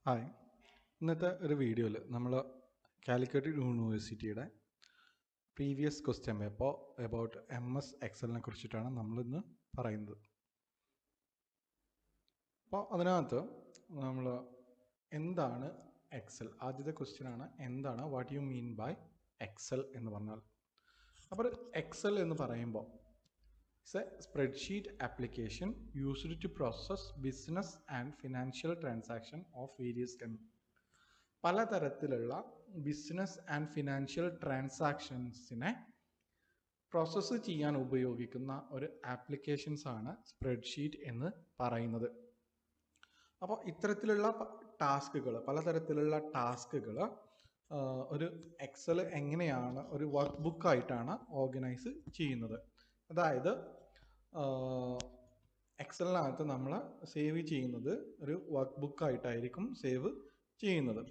Hi. ഇന്നത്തെ ഒരു വീഡിയോയിൽ നമ്മൾ കാലിക്കറ്റ് യൂണിവേഴ്സിറ്റിയുടെ പ്രീവിയസ് ക്വസ്റ്റ്യൻ പേപ്പർ അബൌട്ട് എക്സലിനെ കുറിച്ചിട്ടാണ് നമ്മളിന്ന് പറയുന്നത്. അപ്പോൾ അതിനകത്ത് നമ്മൾ എന്താണ് എക്സൽ, ആദ്യത്തെ ക്വസ്റ്റ്യൻ ആണ് എന്താണ് what you mean by Excel എന്ന് പറഞ്ഞാൽ. അപ്പോൾ എക്സൽ എന്ന് പറയുമ്പോൾ it's a spreadsheet application used to process business and financial transaction of various പലതരത്തിലുള്ള ബിസിനസ് ആൻഡ് ഫിനാൻഷ്യൽ ട്രാൻസാക്ഷൻസിനെ പ്രോസസ്സ് ചെയ്യാൻ ഉപയോഗിക്കുന്ന ഒരു ആപ്ലിക്കേഷൻസ് ആണ് സ്പ്രെഡ്ഷീറ്റ് എന്ന് പറയുന്നത്. അപ്പോൾ ഇത്തരത്തിലുള്ള ടാസ്കുകൾ, പലതരത്തിലുള്ള ടാസ്കുകൾ ഒരു എക്സൽ എങ്ങനെയാണ് ഒരു വർക്ക് ബുക്കായിട്ടാണ് ഓർഗനൈസ് ചെയ്യുന്നത്. അതായത് എക്സലിനകത്ത് നമ്മൾ സേവ് ചെയ്യുന്നത് ഒരു വർക്ക് ബുക്കായിട്ടായിരിക്കും സേവ് ചെയ്യുന്നത്.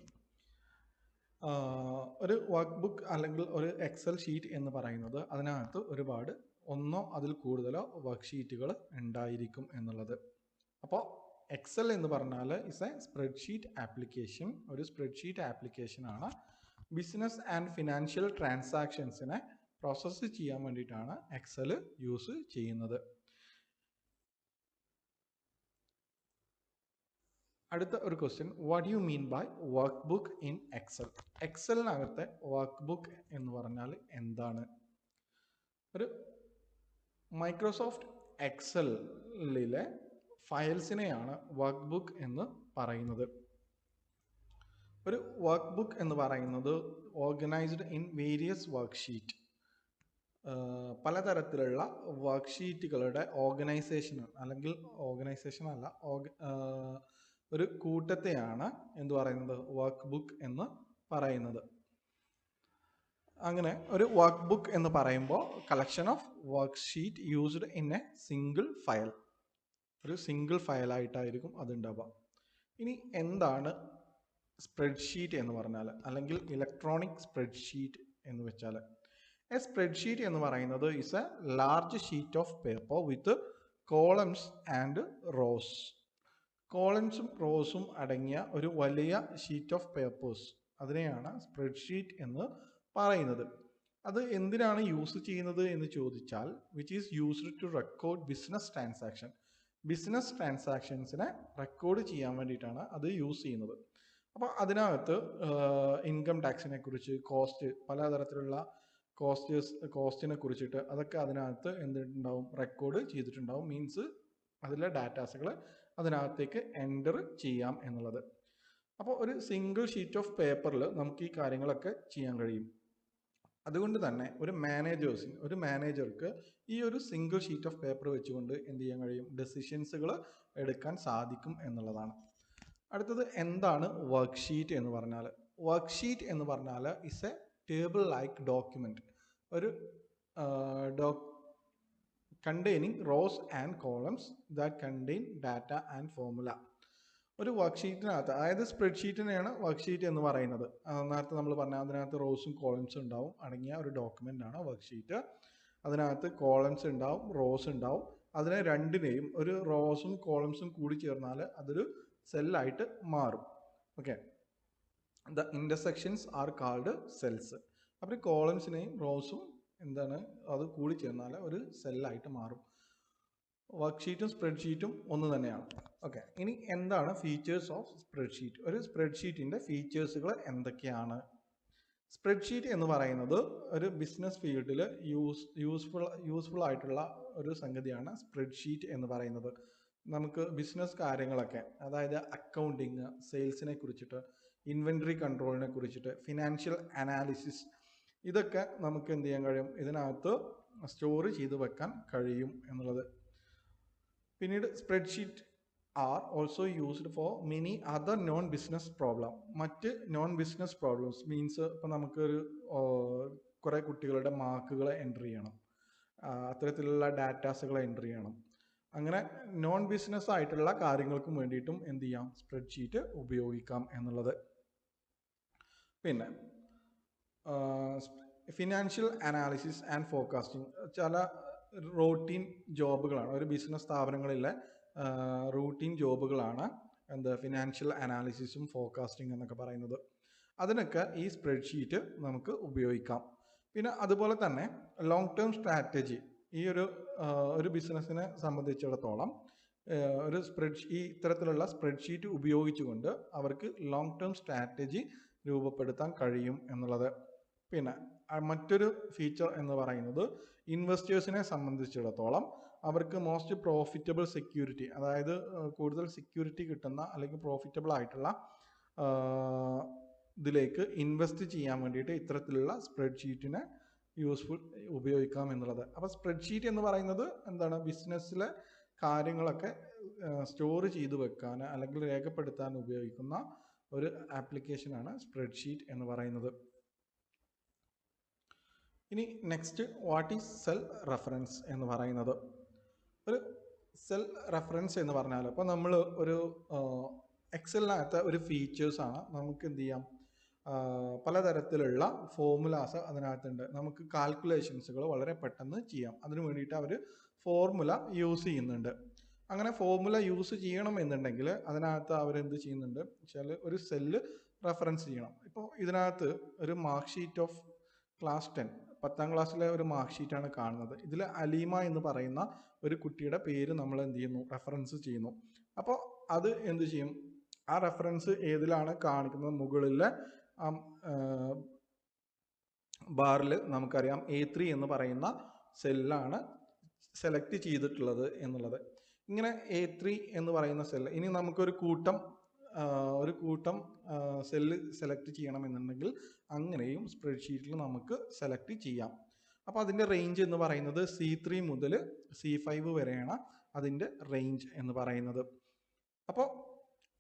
ഒരു വർക്ക് ബുക്ക് അല്ലെങ്കിൽ ഒരു എക്സൽ ഷീറ്റ് എന്ന് പറയുന്നത് അതിനകത്ത് ഒരുപാട് ഒന്നോ അതിൽ കൂടുതലോ വർക്ക് ഷീറ്റുകൾ ഉണ്ടായിരിക്കും എന്നുള്ളത്. അപ്പോൾ എക്സൽ എന്ന് പറഞ്ഞാൽ ഇസ് എ സ്പ്രെഡ്ഷീറ്റ് ആപ്ലിക്കേഷൻ, ഒരു സ്പ്രെഡ്ഷീറ്റ് ആപ്ലിക്കേഷൻ ആണ്. ബിസിനസ് ആൻഡ് ഫിനാൻഷ്യൽ ട്രാൻസാക്ഷൻസിനെ പ്രോസസ്സ് ചെയ്യാൻ വേണ്ടിയിട്ടാണ് എക്സൽ യൂസ് ചെയ്യുന്നത്. അടുത്ത ഒരു question, what you mean by workbook in Excel. എക്സലിനകത്തെ വർക്ക് ബുക്ക് എന്ന് പറഞ്ഞാൽ എന്താണ്? ഒരു മൈക്രോസോഫ്റ്റ് എക്സലിലെ ഫയൽസിനെയാണ് വർക്ക് ബുക്ക് എന്ന് പറയുന്നത്. ഒരു വർക്ക് ബുക്ക് എന്ന് പറയുന്നത് organised in various worksheet, പലതരത്തിലുള്ള വർക്ക് ഷീറ്റുകളുടെ ഓർഗനൈസേഷൻ അല്ലെങ്കിൽ ഓർഗനൈസേഷൻ അല്ല ഒരു കൂട്ടത്തെയാണ് എന്ത് പറയുന്നത്, വർക്ക് ബുക്ക് എന്ന് പറയുന്നത്. അങ്ങനെ ഒരു വർക്ക് ബുക്ക് എന്ന് പറയുമ്പോൾ collection of work sheet used in A single file, ഒരു സിംഗിൾ ഫയലായിട്ടായിരിക്കും അതുണ്ടാവുക. ഇനി എന്താണ് സ്പ്രെഡ്ഷീറ്റ് എന്ന് പറഞ്ഞാൽ, അല്ലെങ്കിൽ ഇലക്ട്രോണിക് സ്പ്രെഡ്ഷീറ്റ് എന്ന് വെച്ചാൽ? എ സ്പ്രെഡ്ഷീറ്റ് എന്ന് പറയുന്നത് is a large sheet of paper with columns and rows. കോളംസും റോസും അടങ്ങിയ ഒരു വലിയ ഷീറ്റ് ഓഫ് പേപ്പേഴ്സ്, അതിനെയാണ് സ്പ്രെഡ്ഷീറ്റ് എന്ന് പറയുന്നത്. അത് എന്തിനാണ് യൂസ് ചെയ്യുന്നത് എന്ന് ചോദിച്ചാൽ, which is used to record business transaction. Business ട്രാൻസാക്ഷൻസിനെ റെക്കോർഡ് ചെയ്യാൻ വേണ്ടിയിട്ടാണ് അത് യൂസ് ചെയ്യുന്നത്. അപ്പോൾ അതിനകത്ത് ഇൻകം ടാക്സിനെ കുറിച്ച്, കോസ്റ്റ്, പലതരത്തിലുള്ള കോസ്റ്റിനെ കുറിച്ചിട്ട് അതൊക്കെ അതിനകത്ത് എന്തുണ്ടാവും, റെക്കോർഡ് ചെയ്തിട്ടുണ്ടാവും. മീൻസ് അതിലെ ഡാറ്റാസുകൾ അതിനകത്തേക്ക് എൻ്റർ ചെയ്യാം എന്നുള്ളത്. അപ്പോൾ ഒരു സിംഗിൾ ഷീറ്റ് ഓഫ് പേപ്പറിൽ നമുക്ക് ഈ കാര്യങ്ങളൊക്കെ ചെയ്യാൻ കഴിയും. അതുകൊണ്ട് തന്നെ ഒരു മാനേജർക്ക് ഈ ഒരു സിംഗിൾ ഷീറ്റ് ഓഫ് പേപ്പർ വെച്ചുകൊണ്ട് എന്ത് ചെയ്യാൻ കഴിയും, ഡെസിഷൻസുകൾ എടുക്കാൻ സാധിക്കും എന്നുള്ളതാണ്. അടുത്തത് എന്താണ് വർക്ക് ഷീറ്റ് എന്ന് പറഞ്ഞാൽ? വർക്ക് ഷീറ്റ് എന്ന് പറഞ്ഞാൽ is A table like document, ഒരു containing rows and columns that contain data and formula. ഒരു വർക്ക് ഷീറ്റിനകത്ത്, അതായത് സ്പ്രെഡ്ഷീറ്റിനെയാണ് വർക്ക് ഷീറ്റ് എന്ന് പറയുന്നത്. നേരത്തെ നമ്മൾ പറഞ്ഞ അതിനകത്ത് റോസും കോളംസും ഉണ്ടാവും അടങ്ങിയ ഒരു ഡോക്യുമെന്റ് ആണ് വർക്ക് ഷീറ്റ്. അതിനകത്ത് കോളംസ് ഉണ്ടാവും, റോസ് ഉണ്ടാവും. അതിനെ രണ്ടിനെയും, ഒരു റോസും കോളംസും കൂടി ചേർന്നാൽ അതൊരു സെല്ലായിട്ട് മാറും. Okay, the intersections are called cells. അപ്പോൾ കോളംസിനെയും റോസും എന്താണ്, അത് കൂടി ചേർന്നാൽ ഒരു സെല്ലായിട്ട് മാറും. വർക്ക് ഷീറ്റും സ്പ്രെഡ്ഷീറ്റും ഒന്ന് തന്നെയാണ്. ഓക്കെ, ഇനി എന്താണ് ഫീച്ചേഴ്സ് ഓഫ് സ്പ്രെഡ്ഷീറ്റ്? ഒരു സ്പ്രെഡ്ഷീറ്റിൻ്റെ ഫീച്ചേഴ്സുകൾ എന്തൊക്കെയാണ്? സ്പ്രെഡ്ഷീറ്റ് എന്ന് പറയുന്നത് ഒരു ബിസിനസ് ഫീൽഡിൽ യൂസ്ഫുൾ ആയിട്ടുള്ള ഒരു സംഗതിയാണ് സ്പ്രെഡ്ഷീറ്റ് എന്ന് പറയുന്നത്. നമുക്ക് ബിസിനസ് കാര്യങ്ങളൊക്കെ, അതായത് അക്കൗണ്ടിങ്, സെയിൽസിനെ കുറിച്ചിട്ട്, ഇൻവെൻട്രി കൺട്രോളിനെ കുറിച്ചിട്ട്, ഫിനാൻഷ്യൽ അനാലിസിസ്, ഇതൊക്കെ നമുക്ക് എന്ത് ചെയ്യാൻ കഴിയും, ഇതിനകത്ത് സ്റ്റോർ ചെയ്ത് വെക്കാൻ കഴിയും എന്നുള്ളത്. പിന്നീട് spreadsheet are also used for many other non business problem. മറ്റ് നോൺ ബിസിനസ് പ്രോബ്ലംസ് മീൻസ് ഇപ്പം നമുക്കൊരു കുറേ കുട്ടികളുടെ മാർക്കുകൾ എൻ്റർ ചെയ്യണം, അത്തരത്തിലുള്ള ഡാറ്റാസുകൾ എൻ്റർ ചെയ്യണം. അങ്ങനെ നോൺ ബിസിനസ് ആയിട്ടുള്ള കാര്യങ്ങൾക്കും വേണ്ടിയിട്ടും എന്ത് ചെയ്യാം, സ്പ്രെഡ്ഷീറ്റ് ഉപയോഗിക്കാം എന്നുള്ളത്. പിന്നെ ഫിനാൻഷ്യൽ അനാലിസിസ് ആൻഡ് ഫോർകാസ്റ്റിംഗ് ചില റൂട്ടീൻ ജോബുകളാണ്, ഒരു ബിസിനസ് സ്ഥാപനങ്ങളിലെ റൂട്ടീൻ ജോബുകളാണ് എന്താ ഫിനാൻഷ്യൽ അനാലിസിസും ഫോർകാസ്റ്റിംഗ് എന്നൊക്കെ പറയുന്നത്. അതിനൊക്കെ ഈ സ്പ്രെഡ്ഷീറ്റ് നമുക്ക് ഉപയോഗിക്കാം. പിന്നെ അതുപോലെ തന്നെ ലോങ് ടേം സ്ട്രാറ്റജി ഈ ഒരു ബിസിനസ്സിനെ സംബന്ധിച്ചിടത്തോളം ഈ ഇത്തരത്തിലുള്ള സ്പ്രെഡ്ഷീറ്റ് ഉപയോഗിച്ചുകൊണ്ട് അവർക്ക് ലോങ് ടേം സ്ട്രാറ്റജി രൂപപ്പെടുത്താൻ കഴിയും എന്നുള്ളത്. പിന്നെ മറ്റൊരു ഫീച്ചർ എന്ന് പറയുന്നത് ഇൻവെസ്റ്റേഴ്സിനെ സംബന്ധിച്ചിടത്തോളം അവർക്ക് മോസ്റ്റ് പ്രോഫിറ്റബിൾ സെക്യൂരിറ്റി, അതായത് കൂടുതൽ സെക്യൂരിറ്റി കിട്ടുന്ന അല്ലെങ്കിൽ പ്രോഫിറ്റബിൾ ആയിട്ടുള്ള ഇതിലേക്ക് ഇൻവെസ്റ്റ് ചെയ്യാൻ വേണ്ടിയിട്ട് ഇത്തരത്തിലുള്ള സ്പ്രെഡ്ഷീറ്റിനെ ഉപയോഗിക്കാം എന്നുള്ളത്. അപ്പോൾ സ്പ്രെഡ്ഷീറ്റ് എന്ന് പറയുന്നത് എന്താണ്, ബിസിനസ്സിലെ കാര്യങ്ങളൊക്കെ സ്റ്റോർ ചെയ്ത് വെക്കാൻ അല്ലെങ്കിൽ രേഖപ്പെടുത്താൻ ഉപയോഗിക്കുന്ന ഒരു ആപ്ലിക്കേഷനാണ് സ്പ്രെഡ്ഷീറ്റ് എന്ന് പറയുന്നത്. ഇനി next, what is cell reference എന്ന് പറയുന്നത്. ഒരു സെൽ റെഫറൻസ് എന്ന് പറഞ്ഞാൽ അപ്പോൾ നമ്മൾ ഒരു എക്സലിനകത്ത് ഒരു ഫീച്ചേഴ്സാണ്. നമുക്ക് എന്ത് ചെയ്യാം, പലതരത്തിലുള്ള ഫോർമുലാസ് അതിനകത്തുണ്ട്. നമുക്ക് കാൽക്കുലേഷൻസുകൾ വളരെ പെട്ടെന്ന് ചെയ്യാം. അതിനു വേണ്ടിയിട്ട് അവർ ഫോർമുല യൂസ് ചെയ്യുന്നുണ്ട്. അങ്ങനെ ഫോർമുല യൂസ് ചെയ്യണം എന്നുണ്ടെങ്കിൽ അതിനകത്ത് അവരെന്ത് ചെയ്യുന്നുണ്ട് വെച്ചാൽ ഒരു സെല്ല് റെഫറൻസ് ചെയ്യണം. ഇപ്പോൾ ഇതിനകത്ത് ഒരു മാർക്ക് ഷീറ്റ് ഓഫ് ക്ലാസ് 10 10ാം ക്ലാസ്സിലെ ഒരു മാർക്ക് ഷീറ്റാണ് കാണുന്നത്. ഇതിൽ അലീമ എന്ന് പറയുന്ന ഒരു കുട്ടിയുടെ പേര് നമ്മൾ എന്ത് ചെയ്യുന്നു, റെഫറൻസ് ചെയ്യുന്നു. അപ്പോൾ അത് എന്ത് ചെയ്യും, ആ റെഫറൻസ് ഏതിലാണ് കാണിക്കുന്നത്, മുകളിലെ ബാറിൽ നമുക്കറിയാം A3 എന്ന് പറയുന്ന സെല്ലാണ് സെലക്ട് ചെയ്തിട്ടുള്ളത് എന്നുള്ളത്. ഇങ്ങനെ A3 എന്ന് പറയുന്ന സെല്ല്, ഇനി നമുക്കൊരു കൂട്ടം സെല്ല് സെലക്ട് ചെയ്യണമെന്നുണ്ടെങ്കിൽ അങ്ങനെയും സ്പ്രെഡ്ഷീറ്റിൽ നമുക്ക് സെലക്ട് ചെയ്യാം. അപ്പോൾ അതിൻ്റെ റേഞ്ച് എന്ന് പറയുന്നത് C3 മുതൽ C5 വരെയാണ് അതിൻ്റെ റേഞ്ച് എന്ന് പറയുന്നത്. അപ്പോൾ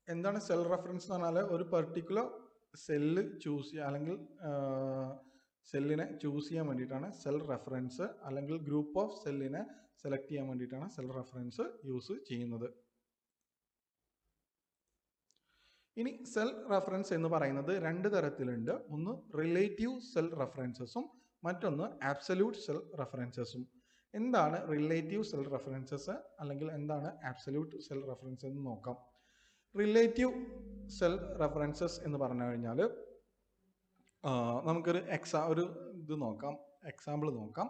എന്താണ് സെൽ റെഫറൻസ് എന്ന് പറഞ്ഞാൽ, ഒരു പെർട്ടിക്കുലർ സെല്ല് ചൂസ് ചെയ്യുക അല്ലെങ്കിൽ സെല്ലിനെ ചൂസ് ചെയ്യാൻ വേണ്ടിയിട്ടാണ് സെൽ റെഫറൻസ്, അല്ലെങ്കിൽ ഗ്രൂപ്പ് ഓഫ് സെല്ലിനെ സെലക്ട് ചെയ്യാൻ വേണ്ടിയിട്ടാണ് സെൽ റെഫറൻസ് യൂസ് ചെയ്യുന്നത്. ഇനി സെൽ റെഫറൻസ് എന്ന് പറയുന്നത് രണ്ട് തരത്തിലുണ്ട്. ഒന്ന് റിലേറ്റീവ് സെൽ റെഫറൻസസും മറ്റൊന്ന് ആബ്സല്യൂട്ട് സെൽ റെഫറൻസസും. എന്താണ് റിലേറ്റീവ് സെൽ റെഫറൻസസ് അല്ലെങ്കിൽ എന്താണ് ആബ്സല്യൂട്ട് സെൽ റെഫറൻസ് എന്ന് നോക്കാം. റിലേറ്റീവ് സെൽ റെഫറൻസസ് എന്ന് പറഞ്ഞു കഴിഞ്ഞാൽ നമുക്കൊരു എക്സാമ്പിൾ നോക്കാം.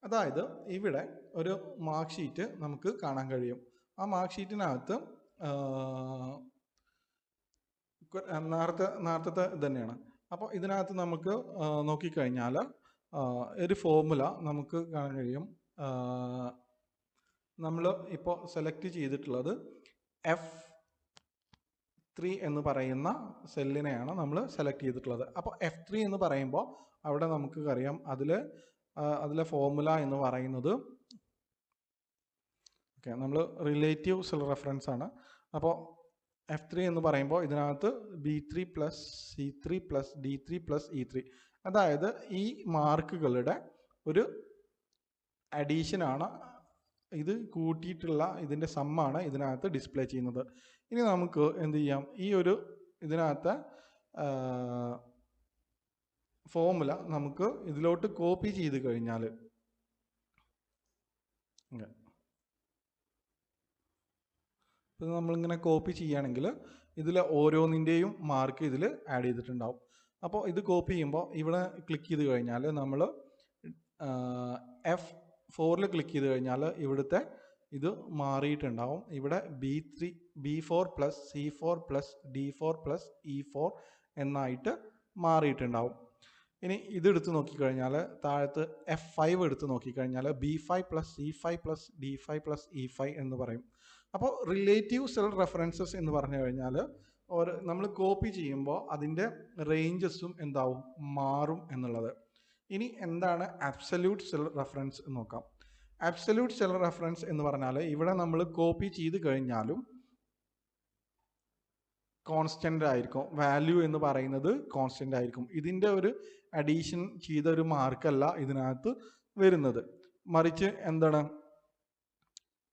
അതായത് ഇവിടെ ഒരു മാർക്ക് ഷീറ്റ് നമുക്ക് കാണാൻ കഴിയും. ആ മാർക്ക് ഷീറ്റിനകത്ത് നേരത്തെ തന്നെയാണ്. അപ്പോൾ ഇതിനകത്ത് നമുക്ക് നോക്കിക്കഴിഞ്ഞാൽ ഒരു ഫോർമുല നമുക്ക് കാണാൻ കഴിയും. നമ്മൾ ഇപ്പോൾ സെലക്ട് ചെയ്തിട്ടുള്ളത് F3 എന്ന് പറയുന്ന സെല്ലിനെയാണ് നമ്മൾ സെലക്ട് ചെയ്തിട്ടുള്ളത്. അപ്പോൾ F3 എന്ന് പറയുമ്പോൾ അവിടെ നമുക്ക് അറിയാം അതിലെ ഫോർമുല എന്ന് പറയുന്നത് നമ്മൾ റിലേറ്റീവ് സെൽ റെഫറൻസ് ആണ്. അപ്പോൾ F3 എന്ന് പറയുമ്പോൾ ഇതിനകത്ത് B3 plus C3 plus D3 plus E3, അതായത് ഈ മാർക്കുകളുടെ ഒരു അഡീഷനാണ്, ഇത് കൂട്ടിയിട്ടുള്ള ഇതിൻ്റെ സമ്മാണ് ഇതിനകത്ത് ഡിസ്പ്ലേ ചെയ്യുന്നത്. ഇനി നമുക്ക് എന്ത് ചെയ്യാം, ഇതിനകത്ത് ഫോർമുല നമുക്ക് ഇതിലോട്ട് കോപ്പി ചെയ്ത് കഴിഞ്ഞാൽ ഇത് നമ്മളിങ്ങനെ കോപ്പി ചെയ്യുകയാണെങ്കിൽ ഇതിൽ ഓരോന്നിൻ്റെയും മാർക്ക് ഇതിൽ ആഡ് ചെയ്തിട്ടുണ്ടാവും. അപ്പോൾ ഇത് കോപ്പി ചെയ്യുമ്പോൾ ഇവിടെ ക്ലിക്ക് ചെയ്ത് കഴിഞ്ഞാൽ നമ്മൾ F4 ക്ലിക്ക് ചെയ്ത് കഴിഞ്ഞാൽ ഇവിടുത്തെ ഇത് മാറിയിട്ടുണ്ടാവും. ഇവിടെ B4 plus C4 plus D4 plus E4 എന്നായിട്ട് മാറിയിട്ടുണ്ടാവും. ഇനി ഇതെടുത്ത് നോക്കിക്കഴിഞ്ഞാൽ താഴത്ത് F5 എടുത്ത് നോക്കിക്കഴിഞ്ഞാൽ B5 plus C5 plus D5 plus E5 എന്ന് പറയും. അപ്പോൾ റിലേറ്റീവ് സെൽ റെഫറൻസസ് എന്ന് പറഞ്ഞു കഴിഞ്ഞാൽ നമ്മൾ കോപ്പി ചെയ്യുമ്പോൾ അതിൻ്റെ റേഞ്ചസും എന്താവും, മാറും എന്നുള്ളത്. ഇനി എന്താണ് അബ്സല്യൂട്ട് സെൽ റെഫറൻസ് എന്ന് നോക്കാം. അബ്സല്യൂട്ട് സെൽ റെഫറൻസ് എന്ന് പറഞ്ഞാൽ ഇവിടെ നമ്മൾ കോപ്പി ചെയ്ത് കഴിഞ്ഞാലും കോൺസ്റ്റൻ്റ് ആയിരിക്കും, വാല്യൂ എന്ന് പറയുന്നത് കോൺസ്റ്റൻ്റ് ആയിരിക്കും. ഇതിൻ്റെ ഒരു അഡീഷൻ ചെയ്ത ഒരു മാർക്കല്ല ഇതിനകത്ത് വരുന്നത്. മറിച്ച് എന്താണ്,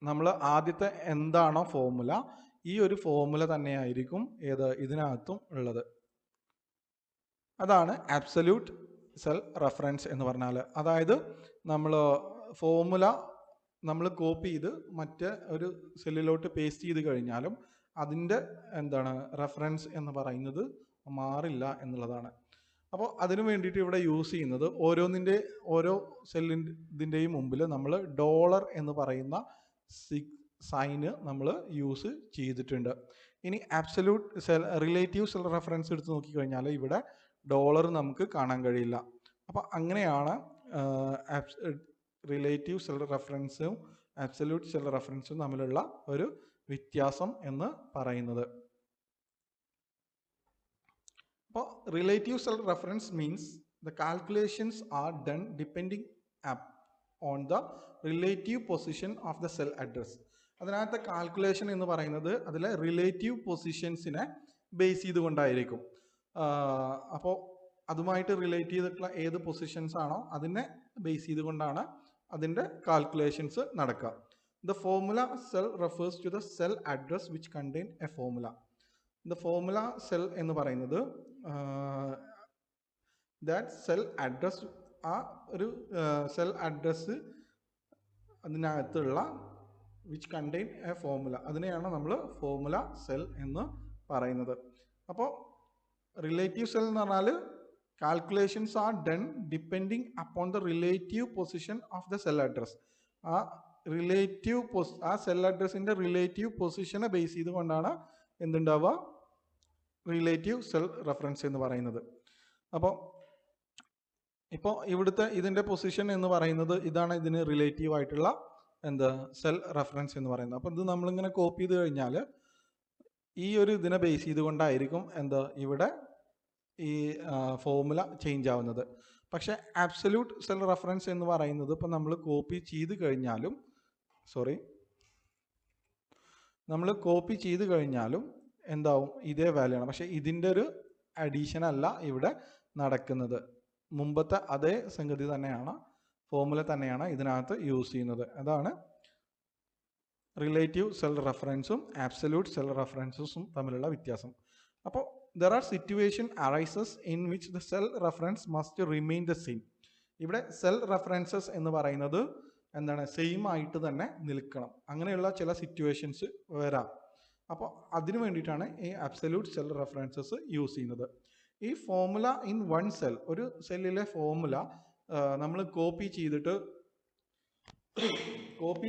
നമ്മൾ ആദ്യത്തെ എന്താണോ ഫോർമുല, ഈ ഒരു ഫോർമുല തന്നെയായിരിക്കും ഇതിനകത്തും ഉള്ളത്. അതാണ് അബ്സല്യൂട്ട് സെൽ റെഫറൻസ് എന്ന് പറഞ്ഞാൽ. അതായത് നമ്മൾ ഫോർമുല കോപ്പി ചെയ്ത് മറ്റേ ഒരു സെല്ലിലോട്ട് പേസ്റ്റ് ചെയ്ത് കഴിഞ്ഞാലും അതിൻ്റെ എന്താണ് റെഫറൻസ് എന്ന് പറയുന്നത് മാറില്ല എന്നുള്ളതാണ്. അപ്പോൾ അതിനു വേണ്ടിയിട്ട് ഇവിടെ യൂസ് ചെയ്യുന്നത് ഓരോ സെല്ലിൻ്റെയും മുമ്പിൽ നമ്മൾ ഡോളർ എന്ന് പറയുന്ന സൈന് നമ്മൾ യൂസ് ചെയ്തിട്ടുണ്ട്. ഇനി ആബ്സല്യൂട്ട് റിലേറ്റീവ് സെൽ റെഫറൻസ് എടുത്ത് നോക്കിക്കഴിഞ്ഞാൽ ഇവിടെ ഡോളർ നമുക്ക് കാണാൻ കഴിയില്ല. അപ്പോൾ അങ്ങനെയാണ് റിലേറ്റീവ് സെൽ റെഫറൻസും ആബ്സല്യൂട്ട് സെൽ റെഫറൻസും തമ്മിലുള്ള ഒരു വ്യത്യാസം എന്ന് പറയുന്നത്. അപ്പോൾ relative cell reference means the calculations are done depending on the relative position of the cell address. അതിനകത്തെ കാൽക്കുലേഷൻ എന്ന് പറയുന്നത് അതിലെ റിലേറ്റീവ് പൊസിഷൻസിനെ ബേസ് ചെയ്തുകൊണ്ടായിരിക്കും. അപ്പോൾ അതുമായിട്ട് റിലേറ്റ് ചെയ്തിട്ടുള്ള ഏത് പൊസിഷൻസ് ആണോ അതിനെ ബേസ് ചെയ്തുകൊണ്ടാണ് അതിൻ്റെ കാൽക്കുലേഷൻസ് നടക്കുക. The formula cell refers to the cell address which contain a formula. The formula cell എന്ന് പറയുന്നത് ദാറ്റ് സെൽ അഡ്രസ്, ആ ഒരു സെൽ അഡ്രസ് അതിനകത്തുള്ള വിച്ച് കണ്ടെയ്ൻ എ ഫോർമുല, അതിനെയാണ് നമ്മൾ ഫോർമുല സെൽ എന്ന് പറയുന്നത്. അപ്പോൾ റിലേറ്റീവ് സെൽ എന്ന് പറഞ്ഞാൽ calculations are done depending upon the relative position of the cell address. ആ സെൽ അഡ്രസ്സിൻ്റെ റിലേറ്റീവ് പൊസിഷനെ ബേസ് ചെയ്തുകൊണ്ടാണ് എന്തുണ്ടാവുക, റിലേറ്റീവ് സെൽ റെഫറൻസ് എന്ന് പറയുന്നത്. അപ്പോൾ ഇതിൻ്റെ പൊസിഷൻ എന്ന് പറയുന്നത് ഇതാണ്, ഇതിന് റിലേറ്റീവ് ആയിട്ടുള്ള സെൽ റെഫറൻസ് എന്ന് പറയുന്നത്. അപ്പോൾ ഇത് നമ്മളിങ്ങനെ കോപ്പി ചെയ്ത് കഴിഞ്ഞാൽ ഈ ഒരു ഇതിനെ ബേസ് ചെയ്തുകൊണ്ടായിരിക്കും ഇവിടെ ഈ ഫോർമുല ചേഞ്ച് ആവുന്നത്. പക്ഷേ ആബ്സല്യൂട്ട് സെൽ റെഫറൻസ് എന്ന് പറയുന്നത് ഇപ്പം നമ്മൾ കോപ്പി ചെയ്ത് കഴിഞ്ഞാലും എന്താവും, ഇതേ വാല്യൂ ആണ്. പക്ഷേ ഇതിൻ്റെ ഒരു അഡീഷൻ അല്ല ഇവിടെ നടക്കുന്നത്. മുമ്പത്തെ അതേ സംഗതി തന്നെയാണ്, ഫോർമുല തന്നെയാണ് ഇതിനകത്ത് യൂസ് ചെയ്യുന്നത്. അതാണ് റിലേറ്റീവ് സെൽ റെഫറൻസും ആബ്സല്യൂട്ട് സെൽ റെഫറൻസും തമ്മിലുള്ള വ്യത്യാസം. അപ്പോൾ there are situation arises in which the cell reference must remain the same. ഇവിടെ സെൽ റെഫറൻസസ് എന്ന് പറയുന്നത് എന്താണ്, സെയിം ആയിട്ട് തന്നെ നിൽക്കണം. അങ്ങനെയുള്ള ചില സിറ്റുവേഷൻസ് വരാം. അപ്പോൾ അതിനു വേണ്ടിയിട്ടാണ് ഈ അബ്സല്യൂട്ട് സെൽ റെഫറൻസസ് യൂസ് ചെയ്യുന്നത്. ഈ ഫോർമുല ഇൻ വൺ സെൽ, ഒരു സെല്ലിലെ ഫോർമുല നമ്മൾ കോപ്പി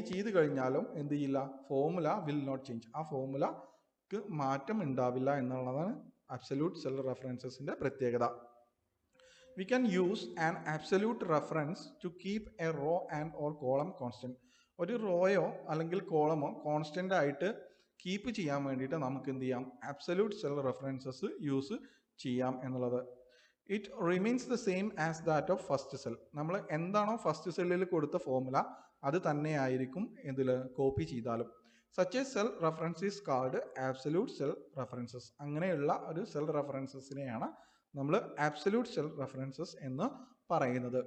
ചെയ്ത് കഴിഞ്ഞാലും എന്ത് ചെയ്യില്ല, ഫോർമുല വിൽ നോട്ട് ചേഞ്ച്. ആ ഫോർമുലക്ക് മാറ്റം ഉണ്ടാവില്ല എന്നുള്ളതാണ് absolute cell references in the pratyekada. We can use an absolute reference to keep a row and or column constant. ഒരു റോയോ അല്ലെങ്കിൽ കോളമോ കോൺസ്റ്റന്റ് ആയിട്ട് കീപ്പ് ചെയ്യാൻ വേണ്ടിയിട്ട് നമുക്ക് എന്ത് ചെയ്യാം, ആബ്സല്യൂട്ട് സെൽ റെഫറൻസസ് യൂസ് ചെയ്യാം എന്നുള്ളത്. It remains the same as that of first cell. നമ്മൾ എന്താണോ ഫസ്റ്റ് സെല്ലിൽ കൊടുത്ത ഫോർമുല അത് തന്നെയായിരിക്കും ഇതിൽ കോപ്പി ചെയ്താലും. Such A cell reference is called absolute cell references. അങ്ങനെയുള്ള ഒരു സെൽ റെഫറൻസസിനെയാണ് നമ്മൾ ആബ്സല്യൂട്ട് സെൽ റെഫറൻസസ് എന്ന് പറയുന്നത്.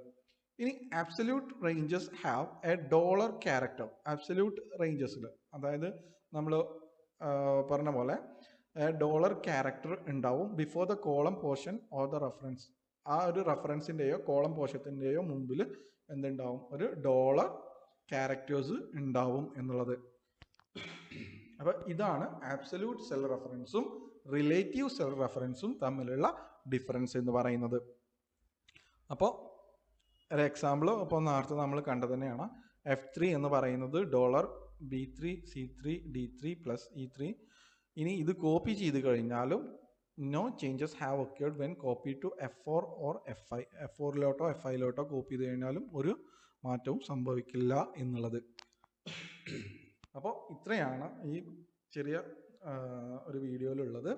ഇനി absolute ranges have a dollar character. Absolute റേഞ്ചസിൽ, അതായത് നമ്മൾ പറഞ്ഞ പോലെ ഡോളർ ക്യാരക്ടർ ഉണ്ടാവും before the column portion or the reference. ആ ഒരു റെഫറൻസിൻ്റെയോ കോളം പോർഷത്തിൻ്റെയോ മുമ്പിൽ എന്തുണ്ടാവും, ഒരു ഡോളർ ക്യാരക്ടേഴ്സ് ഉണ്ടാവും എന്നുള്ളത്. അപ്പോൾ ഇതാണ് ആബ്സല്യൂട്ട് സെൽ റെഫറൻസും റിലേറ്റീവ് സെൽ റെഫറൻസും തമ്മിലുള്ള ഡിഫറൻസ് എന്ന് പറയുന്നത്. അപ്പോൾ ഒരു എക്സാമ്പിൾ ഇപ്പോൾ നേരത്തെ നമ്മൾ കണ്ടത് തന്നെയാണ്. F3 എന്ന് പറയുന്നത് $B3 C3 D3 plus E3. ഇനി ഇത് കോപ്പി ചെയ്ത് കഴിഞ്ഞാലും no changes have occurred when copied to F4 or F5. F4ലോട്ടോ F5ലോട്ടോ കോപ്പി ചെയ്ത് കഴിഞ്ഞാലും ഒരു മാറ്റവും സംഭവിക്കില്ല എന്നുള്ളത്. അപ്പോൾ ഇത്രയാണ് ഈ ചെറിയ ഒരു വീഡിയോയിലുള്ളത്.